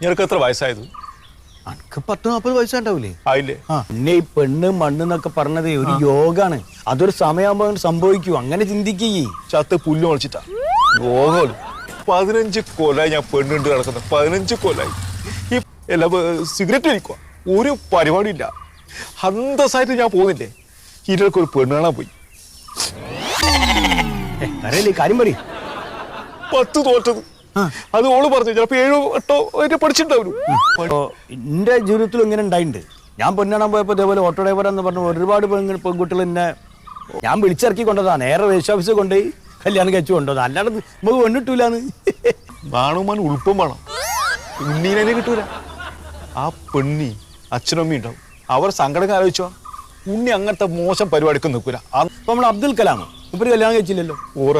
നിനക്ക് എത്ര വയസ്സായത്? അനക്ക് 10-40 വയസ്സുണ്ടാവൂലേ? ആയില്ലേ? പിന്നെ ഈ പെണ്ണ് മണ്ണ് എന്നൊക്കെ പറഞ്ഞത് ഒരു യോഗാണ്. അതൊരു സമയമാകുമ്പോ സംഭവിക്കൂ. അങ്ങനെ ചിന്തിക്കേ. ചത്ത് പുല്ല് മുളച്ചിട്ടാ യോഗം. 15 കൊല്ലായി ഞാൻ പെണ്ണുണ്ട് നടക്കുന്നത്. 15 കൊല്ലായി. ഈ എല്ലാ സിഗരറ്റ് വലിക്കുക, ഒരു പരിപാടി ഇല്ല. അന്തസ്സായിട്ട് ഞാൻ പോകുന്നില്ലേ? ഇതിലൊക്കെ ഒരു പെണ്ണ് കാണാൻ പോയി. അറിയില്ലേ കാര്യം പറയും. 10 തോറ്റത്. അത് ഓള് പറഞ്ഞു. ചിലപ്പോ 7-8 പഠിച്ചിട്ടുണ്ടാവും. എന്റെ ജീവിതത്തിൽ ഇങ്ങനെ ഉണ്ടായിട്ടുണ്ട്. ഞാൻ പൊന്നാണാൻ പോയപ്പോ ഇതേപോലെ ഓട്ടോ ഡ്രൈവറാന്ന് പറഞ്ഞു ഒരുപാട് പെൺകുട്ടികൾ എന്നെ ഞാൻ വിളിച്ചിറക്കി കൊണ്ടതാ. നേരെ രജിസ്റ്റർ ഓഫീസിൽ കൊണ്ടുപോയി കല്യാണം കഴിച്ചു കൊണ്ടുവന്നത്. അല്ലാണ്ട് നമുക്ക് പെണ്ണിട്ടൂലെന്ന്. നാണുമാൻ ഉൾപ്പം വേണം. ഉണ്ണീനെ കിട്ടൂല. ആ പെണ്ണി അച്ഛനമ്മ ഉണ്ടാവും. അവർ സങ്കടം ആലോചിച്ചോ. ഉണ്ണി അങ്ങനത്തെ മോശം പരിപാടിക്ക് നിൽക്കൂല. നമ്മൾ അബ്ദുൽ കലാം ഇപ്പൊ കല്യാണം കഴിച്ചില്ലല്ലോ. ഓരോ